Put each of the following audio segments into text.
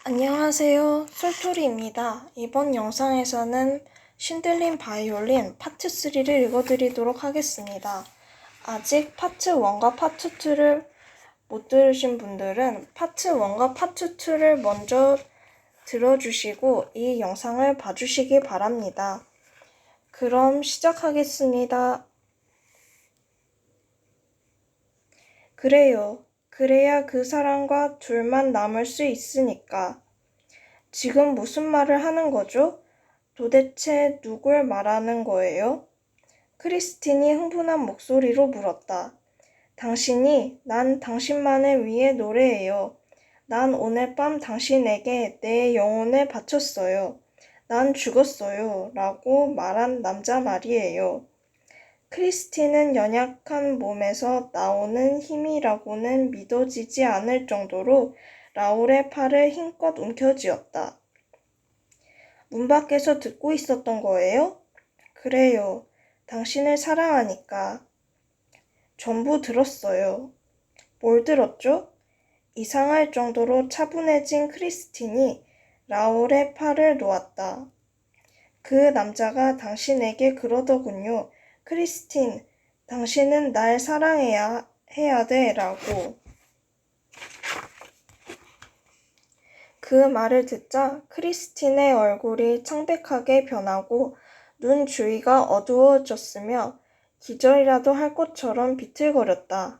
안녕하세요. 솔토리입니다. 이번 영상에서는 신들린 바이올린 파트 3를 읽어드리도록 하겠습니다. 아직 파트 1과 파트 2를 못 들으신 분들은 파트 1과 파트 2를 먼저 들어주시고 이 영상을 봐주시기 바랍니다. 그럼 시작하겠습니다. 그래요. 그래야 그 사람과 둘만 남을 수 있으니까. 지금 무슨 말을 하는 거죠? 도대체 누굴 말하는 거예요? 크리스틴이 흥분한 목소리로 물었다. 난 당신만을 위해 노래해요. 난 오늘 밤 당신에게 내 영혼을 바쳤어요. 난 죽었어요. 라고 말한 남자 말이에요. 크리스틴은 연약한 몸에서 나오는 힘이라고는 믿어지지 않을 정도로 라울의 팔을 힘껏 움켜쥐었다. 문 밖에서 듣고 있었던 거예요? 그래요. 당신을 사랑하니까. 전부 들었어요. 뭘 들었죠? 이상할 정도로 차분해진 크리스틴이 라울의 팔을 놓았다. 그 남자가 당신에게 그러더군요. 크리스틴, 당신은 날 사랑해야 돼, 라고. 그 말을 듣자 크리스틴의 얼굴이 창백하게 변하고 눈 주위가 어두워졌으며 기절이라도 할 것처럼 비틀거렸다.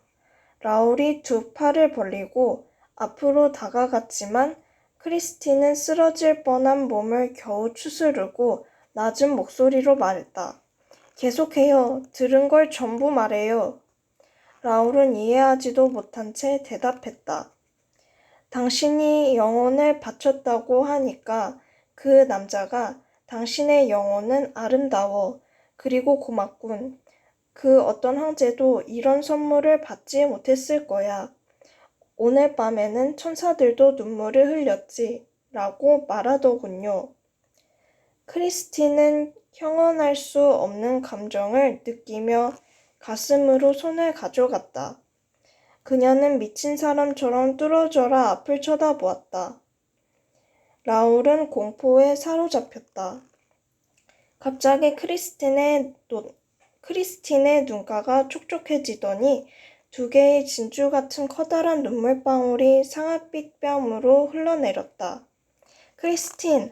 라울이 두 팔을 벌리고 앞으로 다가갔지만 크리스틴은 쓰러질 뻔한 몸을 겨우 추스르고 낮은 목소리로 말했다. 계속해요. 들은 걸 전부 말해요. 라울은 이해하지도 못한 채 대답했다. 당신이 영혼을 바쳤다고 하니까 그 남자가 당신의 영혼은 아름다워. 그리고 고맙군. 그 어떤 황제도 이런 선물을 받지 못했을 거야. 오늘 밤에는 천사들도 눈물을 흘렸지. 라고 말하더군요. 크리스틴은 형언할 수 없는 감정을 느끼며 가슴으로 손을 가져갔다. 그녀는 미친 사람처럼 뚫어져라 앞을 쳐다보았다. 라울은 공포에 사로잡혔다. 갑자기 크리스틴의 눈가가 촉촉해지더니 두 개의 진주 같은 커다란 눈물방울이 상아빛 뺨으로 흘러내렸다. 크리스틴!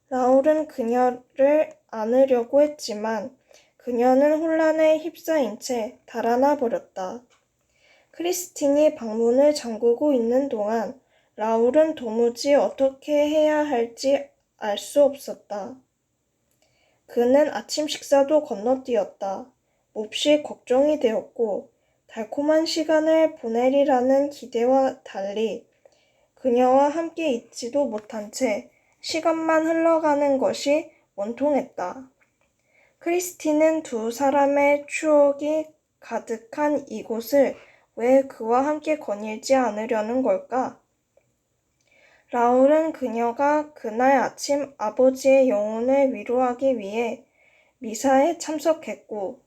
라울은 그녀를 안으려고 했지만 그녀는 혼란에 휩싸인 채 달아나 버렸다. 크리스틴이 방문을 잠그고 있는 동안 라울은 도무지 어떻게 해야 할지 알 수 없었다. 그는 아침 식사도 건너뛰었다. 몹시 걱정이 되었고 달콤한 시간을 보내리라는 기대와 달리 그녀와 함께 있지도 못한 채 시간만 흘러가는 것이 원통했다. 크리스틴은 두 사람의 추억이 가득한 이곳을 왜 그와 함께 거닐지 않으려는 걸까? 라울은 그녀가 그날 아침 아버지의 영혼을 위로하기 위해 미사에 참석했고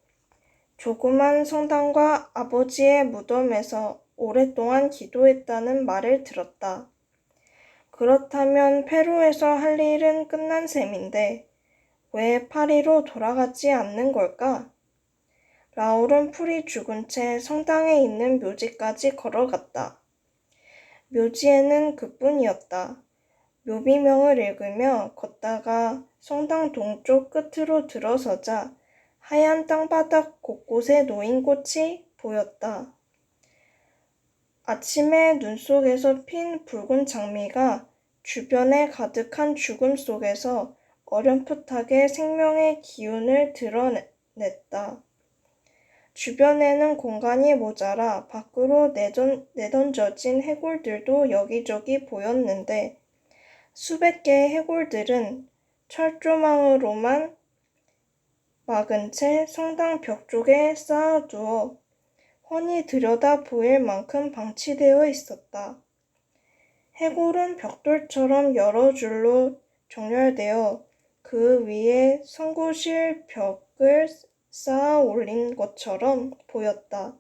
조그만 성당과 아버지의 무덤에서 오랫동안 기도했다는 말을 들었다. 그렇다면 페루에서 할 일은 끝난 셈인데 왜 파리로 돌아가지 않는 걸까? 라울은 풀이 죽은 채 성당에 있는 묘지까지 걸어갔다. 묘지에는 그뿐이었다. 묘비명을 읽으며 걷다가 성당 동쪽 끝으로 들어서자 하얀 땅바닥 곳곳에 놓인 꽃이 보였다. 아침의 눈 속에서 핀 붉은 장미가 주변에 가득한 죽음 속에서 어렴풋하게 생명의 기운을 드러냈다. 주변에는 공간이 모자라 밖으로 내던져진 해골들도 여기저기 보였는데 수백 개의 해골들은 철조망으로만 막은 채 성당 벽 쪽에 쌓아두어 훤히 들여다 보일 만큼 방치되어 있었다. 해골은 벽돌처럼 여러 줄로 정렬되어 그 위에 성구실 벽을 쌓아 올린 것처럼 보였다.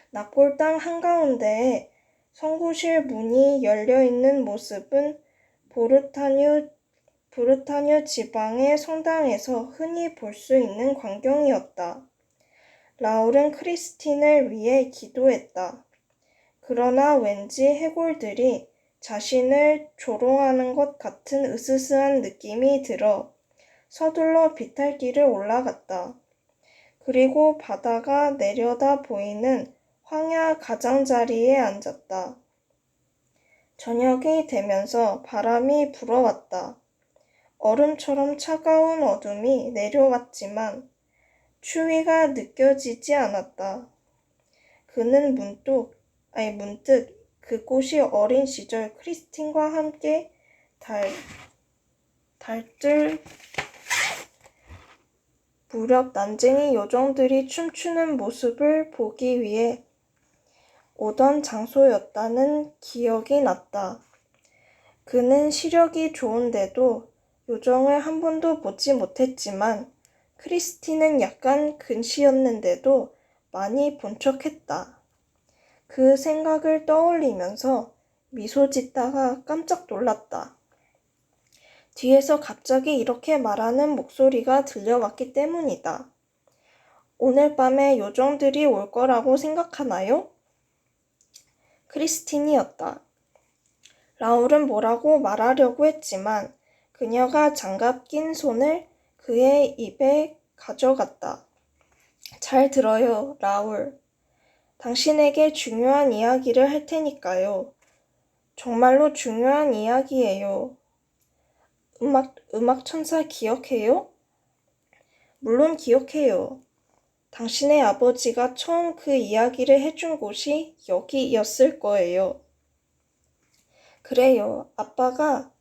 납골당 한가운데에 선구실 문이 열려있는 모습은 보르타뉴 지방의 성당에서 흔히 볼 수 있는 광경이었다. 라울은 크리스틴을 위해 기도했다. 그러나 왠지 해골들이 자신을 조롱하는 것 같은 으스스한 느낌이 들어 서둘러 비탈길을 올라갔다. 그리고 바다가 내려다 보이는 황야 가장자리에 앉았다. 저녁이 되면서 바람이 불어왔다. 얼음처럼 차가운 어둠이 내려왔지만 추위가 느껴지지 않았다. 그는 문득 그곳이 어린 시절 크리스틴과 함께 달들 무렵 난쟁이 요정들이 춤추는 모습을 보기 위해 오던 장소였다는 기억이 났다. 그는 시력이 좋은데도 요정을 한 번도 보지 못했지만 크리스틴은 약간 근시였는데도 많이 본 척했다. 그 생각을 떠올리면서 미소 짓다가 깜짝 놀랐다. 뒤에서 갑자기 이렇게 말하는 목소리가 들려왔기 때문이다. 오늘 밤에 요정들이 올 거라고 생각하나요? 크리스틴이었다. 라울은 뭐라고 말하려고 했지만 그녀가 장갑 낀 손을 그의 입에 가져갔다. 잘 들어요, 라울. 당신에게 중요한 이야기를 할 테니까요. 정말로 중요한 이야기예요. 음악 천사 기억해요? 물론 기억해요. 당신의 아버지가 처음 그 이야기를 해준 곳이 여기였을 거예요. 그래요. 아빠가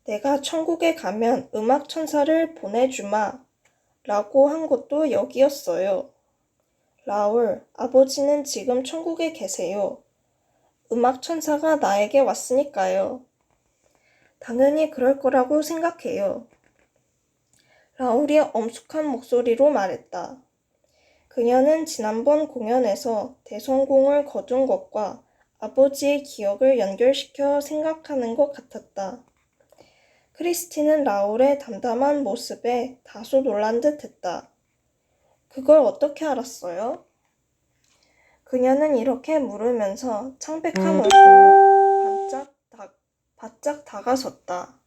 내가 천국에 가면 음악 천사를 보내주마 라고 한 곳도 여기였어요. 라울, 아버지는 지금 천국에 계세요. 음악 천사가 나에게 왔으니까요. 당연히 그럴 거라고 생각해요. 라울이 엄숙한 목소리로 말했다. 그녀는 지난번 공연에서 대성공을 거둔 것과 아버지의 기억을 연결시켜 생각하는 것 같았다. 크리스틴은 라울의 담담한 모습에 다소 놀란 듯 했다. 그걸 어떻게 알았어요? 그녀는 이렇게 물으면서 창백한 얼굴로 바짝 다가섰다.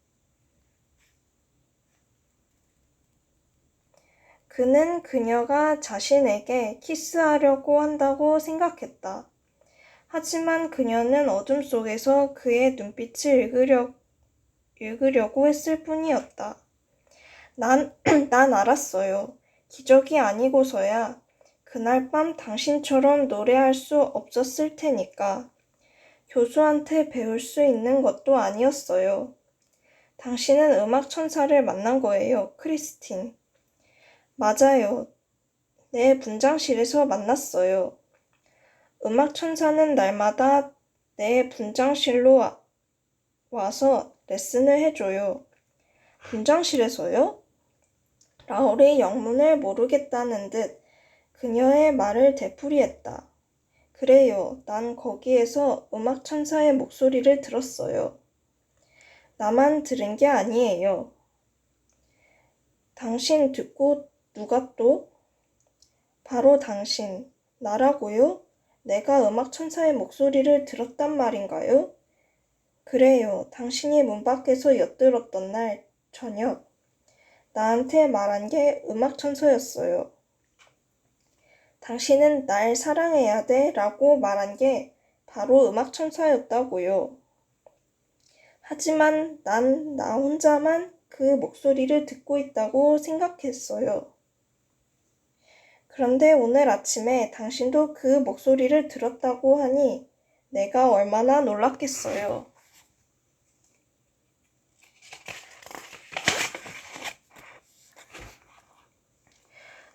그는 그녀가 자신에게 키스하려고 한다고 생각했다. 하지만 그녀는 어둠 속에서 그의 눈빛을 읽으려고 했을 뿐이었다. 난 알았어요. 기적이 아니고서야 그날 밤 당신처럼 노래할 수 없었을 테니까. 교수한테 배울 수 있는 것도 아니었어요. 당신은 음악 천사를 만난 거예요, 크리스틴. 맞아요. 내 분장실에서 만났어요. 음악 천사는 날마다 내 분장실로 와서 레슨을 해줘요. 분장실에서요? 라울이 영문을 모르겠다는 듯 그녀의 말을 되풀이했다. 그래요. 난 거기에서 음악 천사의 목소리를 들었어요. 나만 들은 게 아니에요. 당신 듣고 누가 또? 바로 당신. 나라고요? 내가 음악 천사의 목소리를 들었단 말인가요? 그래요. 당신이 문 밖에서 엿들었던 날 저녁 나한테 말한 게 음악 천사였어요. 당신은 날 사랑해야 돼 라고 말한 게 바로 음악 천사였다고요. 하지만 난 나 혼자만 그 목소리를 듣고 있다고 생각했어요. 그런데 오늘 아침에 당신도 그 목소리를 들었다고 하니 내가 얼마나 놀랐겠어요.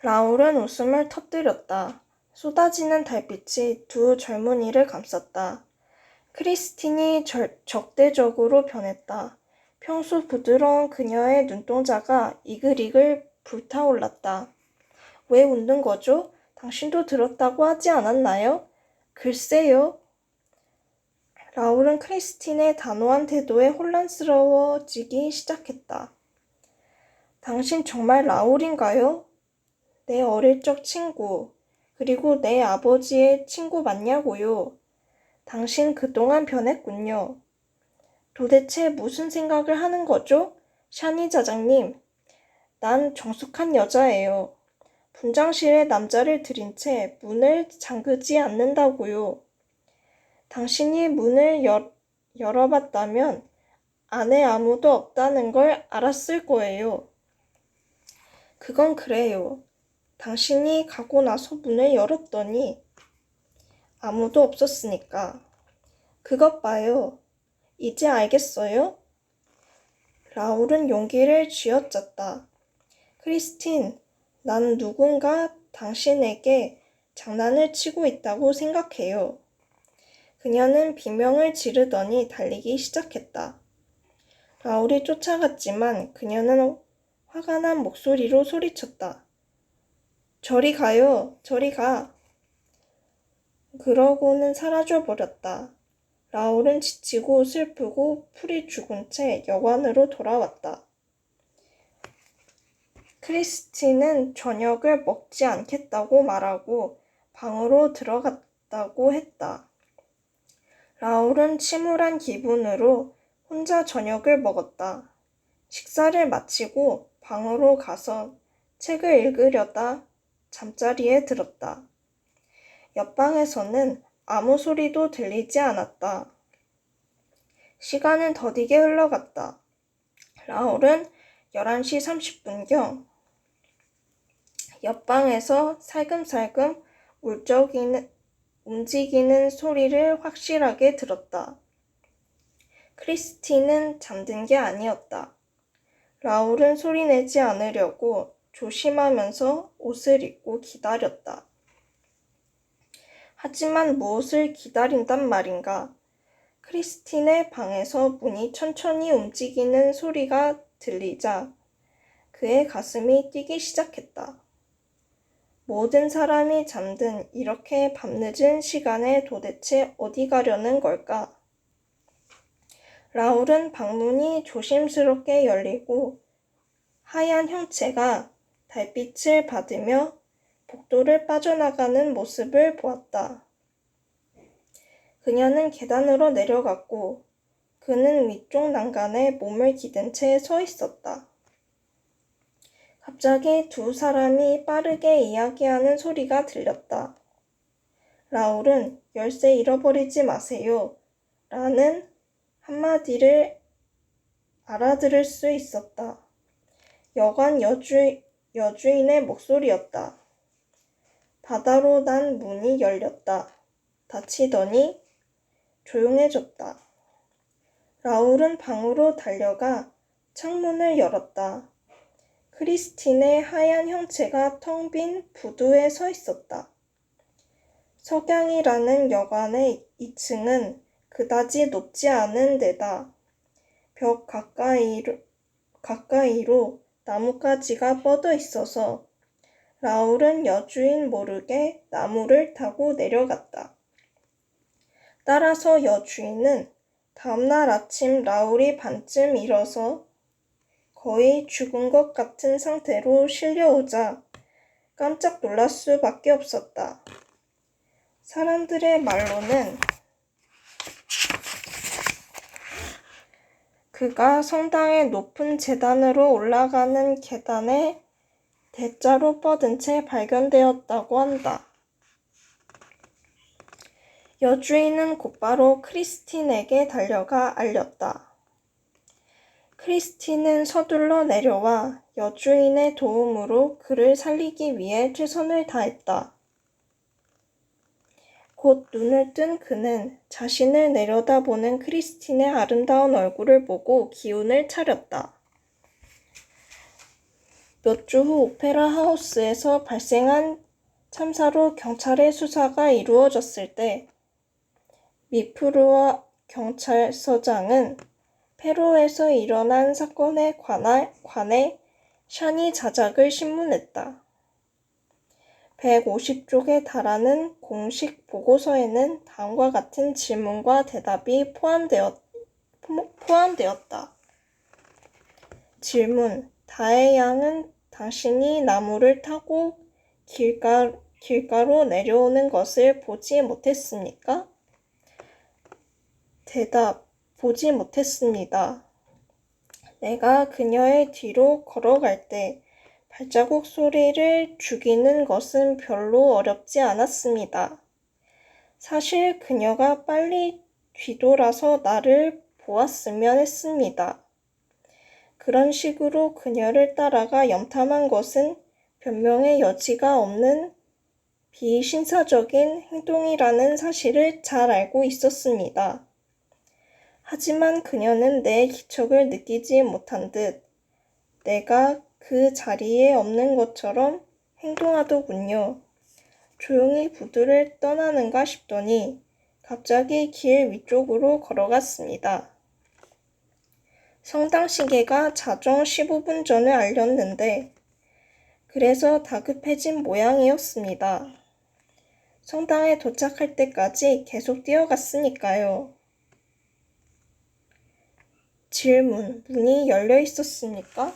라울은 웃음을 터뜨렸다. 쏟아지는 달빛이 두 젊은이를 감쌌다. 크리스틴이 적대적으로 변했다. 평소 부드러운 그녀의 눈동자가 이글이글 불타올랐다. 왜 웃는 거죠? 당신도 들었다고 하지 않았나요? 글쎄요. 라울은 크리스틴의 단호한 태도에 혼란스러워지기 시작했다. 당신 정말 라울인가요? 내 어릴 적 친구, 그리고 내 아버지의 친구 맞냐고요. 당신 그동안 변했군요. 도대체 무슨 생각을 하는 거죠? 샤니 자장님, 난 정숙한 여자예요. 분장실에 남자를 들인 채 문을 잠그지 않는다고요. 당신이 문을 열어봤다면 안에 아무도 없다는 걸 알았을 거예요. 그건 그래요. 당신이 가고 나서 문을 열었더니 아무도 없었으니까. 그것 봐요. 이제 알겠어요? 라울은 용기를 쥐어짰다. 크리스틴, 난 누군가 당신에게 장난을 치고 있다고 생각해요. 그녀는 비명을 지르더니 달리기 시작했다. 라울이 쫓아갔지만 그녀는 화가 난 목소리로 소리쳤다. 저리 가요, 저리 가. 그러고는 사라져버렸다. 라울은 지치고 슬프고 풀이 죽은 채 여관으로 돌아왔다. 크리스틴은 저녁을 먹지 않겠다고 말하고 방으로 들어갔다고 했다. 라울은 침울한 기분으로 혼자 저녁을 먹었다. 식사를 마치고 방으로 가서 책을 읽으려다 잠자리에 들었다. 옆방에서는 아무 소리도 들리지 않았다. 시간은 더디게 흘러갔다. 라울은 11시 30분경 옆방에서 살금살금 움직이는 소리를 확실하게 들었다. 크리스틴은 잠든 게 아니었다. 라울은 소리내지 않으려고 조심하면서 옷을 입고 기다렸다. 하지만 무엇을 기다린단 말인가? 크리스틴의 방에서 문이 천천히 움직이는 소리가 들리자 그의 가슴이 뛰기 시작했다. 모든 사람이 잠든 이렇게 밤늦은 시간에 도대체 어디 가려는 걸까? 라울은 방문이 조심스럽게 열리고 하얀 형체가 달빛을 받으며 복도를 빠져나가는 모습을 보았다. 그녀는 계단으로 내려갔고 그는 위쪽 난간에 몸을 기댄 채 서 있었다. 갑자기 두 사람이 빠르게 이야기하는 소리가 들렸다. 라울은 열쇠 잃어버리지 마세요. 라는 한마디를 알아들을 수 있었다. 여관 여주인의 목소리였다. 바다로 난 문이 열렸다. 닫히더니 조용해졌다. 라울은 방으로 달려가 창문을 열었다. 크리스틴의 하얀 형체가 텅 빈 부두에 서 있었다. 석양이라는 여관의 2층은 그다지 높지 않은 데다 벽 가까이로 나뭇가지가 뻗어 있어서 라울은 여주인 모르게 나무를 타고 내려갔다. 따라서 여주인은 다음날 아침 라울이 반쯤 일어서 거의 죽은 것 같은 상태로 실려오자 깜짝 놀랄 수밖에 없었다. 사람들의 말로는 그가 성당의 높은 제단으로 올라가는 계단에 대자로 뻗은 채 발견되었다고 한다. 여주인은 곧바로 크리스틴에게 달려가 알렸다. 크리스틴은 서둘러 내려와 여주인의 도움으로 그를 살리기 위해 최선을 다했다. 곧 눈을 뜬 그는 자신을 내려다보는 크리스틴의 아름다운 얼굴을 보고 기운을 차렸다. 몇 주 후 오페라 하우스에서 발생한 참사로 경찰의 수사가 이루어졌을 때 미프루아 경찰서장은 페루에서 일어난 사건에 관해 샤니 자작을 신문했다. 150쪽에 달하는 공식 보고서에는 다음과 같은 질문과 대답이 포함되었다. 질문: 다의 양은 당신이 나무를 타고 길가로 내려오는 것을 보지 못했습니까? 대답: 보지 못했습니다. 내가 그녀의 뒤로 걸어갈 때 발자국 소리를 죽이는 것은 별로 어렵지 않았습니다. 사실 그녀가 빨리 뒤돌아서 나를 보았으면 했습니다. 그런 식으로 그녀를 따라가 염탐한 것은 변명의 여지가 없는 비신사적인 행동이라는 사실을 잘 알고 있었습니다. 하지만 그녀는 내 기척을 느끼지 못한 듯 내가 그 자리에 없는 것처럼 행동하더군요. 조용히 부두를 떠나는가 싶더니 갑자기 길 위쪽으로 걸어갔습니다. 성당 시계가 자정 15분 전을 알렸는데 그래서 다급해진 모양이었습니다. 성당에 도착할 때까지 계속 뛰어갔으니까요. 질문: 문이 열려 있었습니까?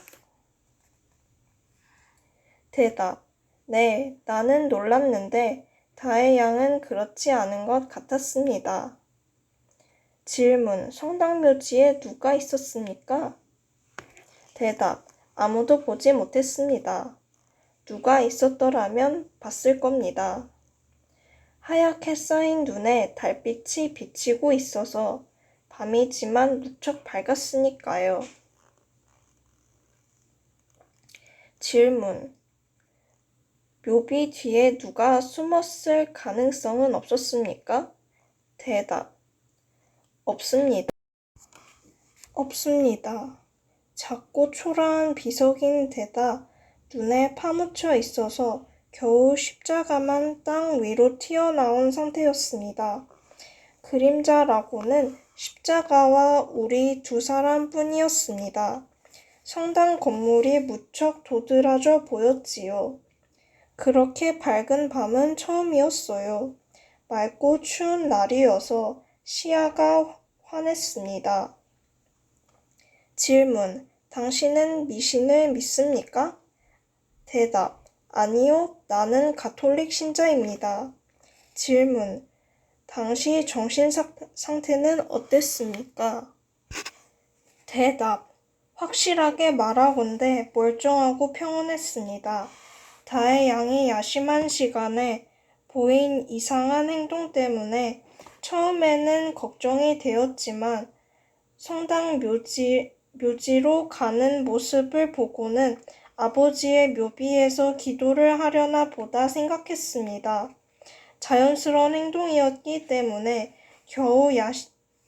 대답: 네, 나는 놀랐는데 다의 양은 그렇지 않은 것 같았습니다. 질문: 성당 묘지에 누가 있었습니까? 대답: 아무도 보지 못했습니다. 누가 있었더라면 봤을 겁니다. 하얗게 쌓인 눈에 달빛이 비치고 있어서 밤이지만 무척 밝았으니까요. 질문: 묘비 뒤에 누가 숨었을 가능성은 없었습니까? 대답: 없습니다. 작고 초라한 비석인데다 눈에 파묻혀 있어서 겨우 십자가만 땅 위로 튀어나온 상태였습니다. 그림자라고는 십자가와 우리 두 사람뿐이었습니다. 성당 건물이 무척 도드라져 보였지요. 그렇게 밝은 밤은 처음이었어요. 맑고 추운 날이어서 시야가 환했습니다. 질문: 당신은 미신을 믿습니까? 대답: 아니요, 나는 가톨릭 신자입니다. 질문: 당시 정신 상태는 어땠습니까? 대답: 확실하게 말하건대 멀쩡하고 평온했습니다. 다의 양이 야심한 시간에 보인 이상한 행동 때문에 처음에는 걱정이 되었지만 성당 묘지로 가는 모습을 보고는 아버지의 묘비에서 기도를 하려나 보다 생각했습니다. 자연스러운 행동이었기 때문에 겨우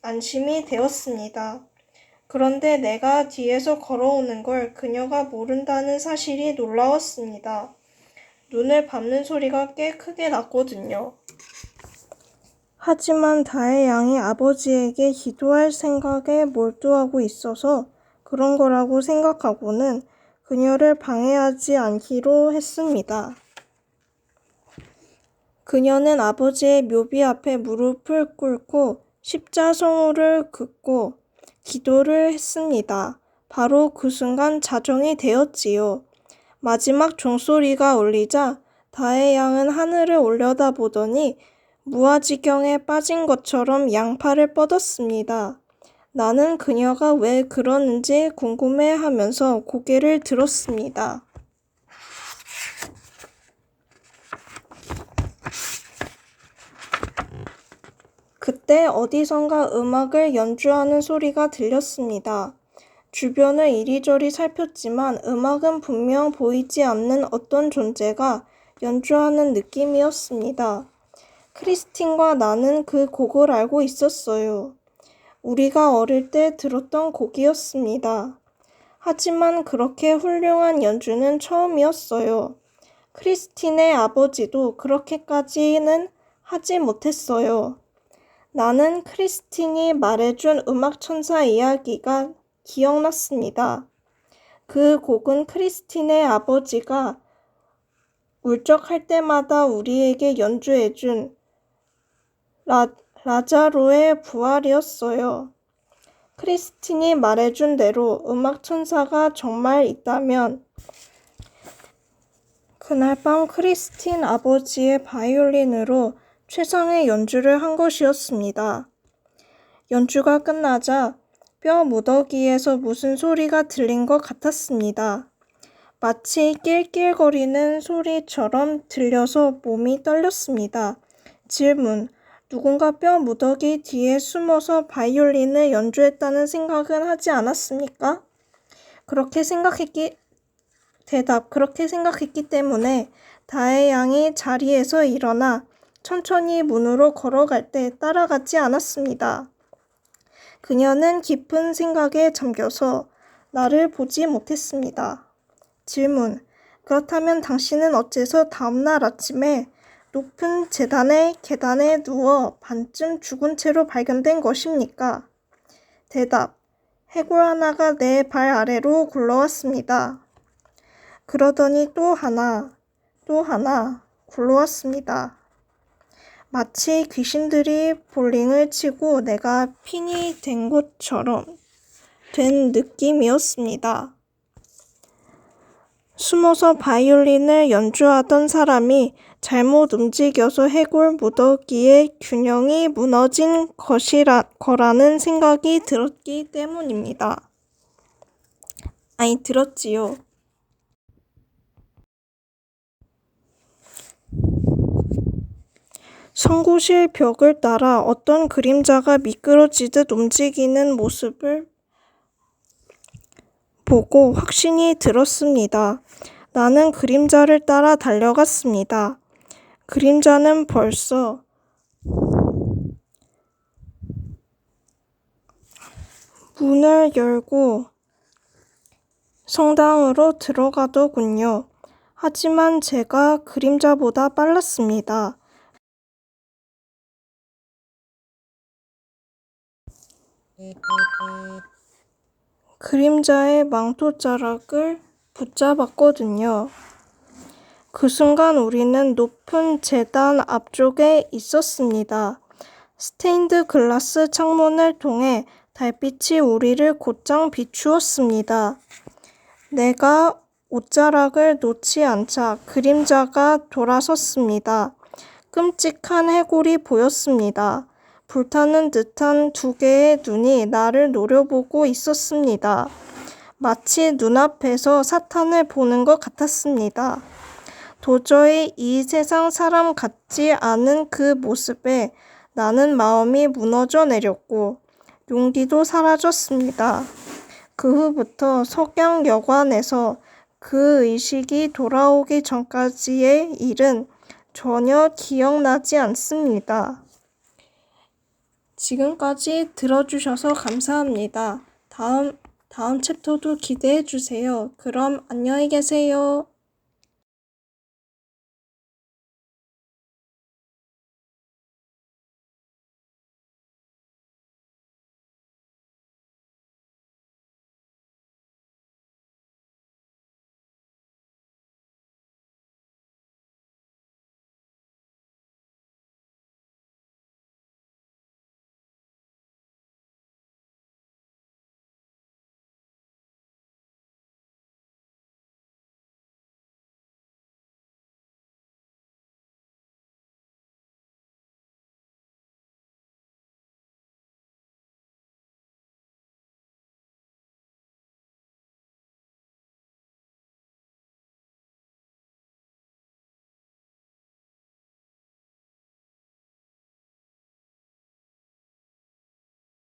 안심이 되었습니다. 그런데 내가 뒤에서 걸어오는 걸 그녀가 모른다는 사실이 놀라웠습니다. 눈을 밟는 소리가 꽤 크게 났거든요. 하지만 다의 양이 아버지에게 기도할 생각에 몰두하고 있어서 그런 거라고 생각하고는 그녀를 방해하지 않기로 했습니다. 그녀는 아버지의 묘비 앞에 무릎을 꿇고 십자성호를 긋고 기도를 했습니다. 바로 그 순간 자정이 되었지요. 마지막 종소리가 울리자 다의 양은 하늘을 올려다보더니 무아지경에 빠진 것처럼 양팔을 뻗었습니다. 나는 그녀가 왜 그러는지 궁금해하면서 고개를 들었습니다. 그때 어디선가 음악을 연주하는 소리가 들렸습니다. 주변을 이리저리 살폈지만 음악은 분명 보이지 않는 어떤 존재가 연주하는 느낌이었습니다. 크리스틴과 나는 그 곡을 알고 있었어요. 우리가 어릴 때 들었던 곡이었습니다. 하지만 그렇게 훌륭한 연주는 처음이었어요. 크리스틴의 아버지도 그렇게까지는 하지 못했어요. 나는 크리스틴이 말해준 음악천사 이야기가 기억났습니다. 그 곡은 크리스틴의 아버지가 울적할 때마다 우리에게 연주해준 라자로의 부활이었어요. 크리스틴이 말해준 대로 음악 천사가 정말 있다면 그날 밤 크리스틴 아버지의 바이올린으로 최상의 연주를 한 것이었습니다. 연주가 끝나자 뼈 무더기에서 무슨 소리가 들린 것 같았습니다. 마치 낄낄거리는 소리처럼 들려서 몸이 떨렸습니다. 질문: 누군가 뼈 무더기 뒤에 숨어서 바이올린을 연주했다는 생각은 하지 않았습니까? 그렇게 생각했기 때문에 다혜 양이 자리에서 일어나 천천히 문으로 걸어갈 때 따라가지 않았습니다. 그녀는 깊은 생각에 잠겨서 나를 보지 못했습니다. 질문: 그렇다면 당신은 어째서 다음날 아침에 높은 재단의 계단에 누워 반쯤 죽은 채로 발견된 것입니까? 대답: 해골 하나가 내 발 아래로 굴러왔습니다. 그러더니 또 하나 굴러왔습니다. 마치 귀신들이 볼링을 치고 내가 핀이 된 것처럼 된 느낌이었습니다. 숨어서 바이올린을 연주하던 사람이 잘못 움직여서 해골 무더기의 균형이 무너진 거라는 생각이 들었기 때문입니다. 들었지요. 성구실 벽을 따라 어떤 그림자가 미끄러지듯 움직이는 모습을 보고 확신이 들었습니다. 나는 그림자를 따라 달려갔습니다. 그림자는 벌써 문을 열고 성당으로 들어가더군요. 하지만 제가 그림자보다 빨랐습니다. 그림자의 망토자락을 붙잡았거든요. 그 순간 우리는 높은 제단 앞쪽에 있었습니다. 스테인드 글라스 창문을 통해 달빛이 우리를 곧장 비추었습니다. 내가 옷자락을 놓지 않자 그림자가 돌아섰습니다. 끔찍한 해골이 보였습니다. 불타는 듯한 두 개의 눈이 나를 노려보고 있었습니다. 마치 눈앞에서 사탄을 보는 것 같았습니다. 도저히 이 세상 사람 같지 않은 그 모습에 나는 마음이 무너져 내렸고 용기도 사라졌습니다. 그 후부터 석양여관에서 그 의식이 돌아오기 전까지의 일은 전혀 기억나지 않습니다. 지금까지 들어주셔서 감사합니다. 다음 챕터도 기대해주세요. 그럼 안녕히 계세요.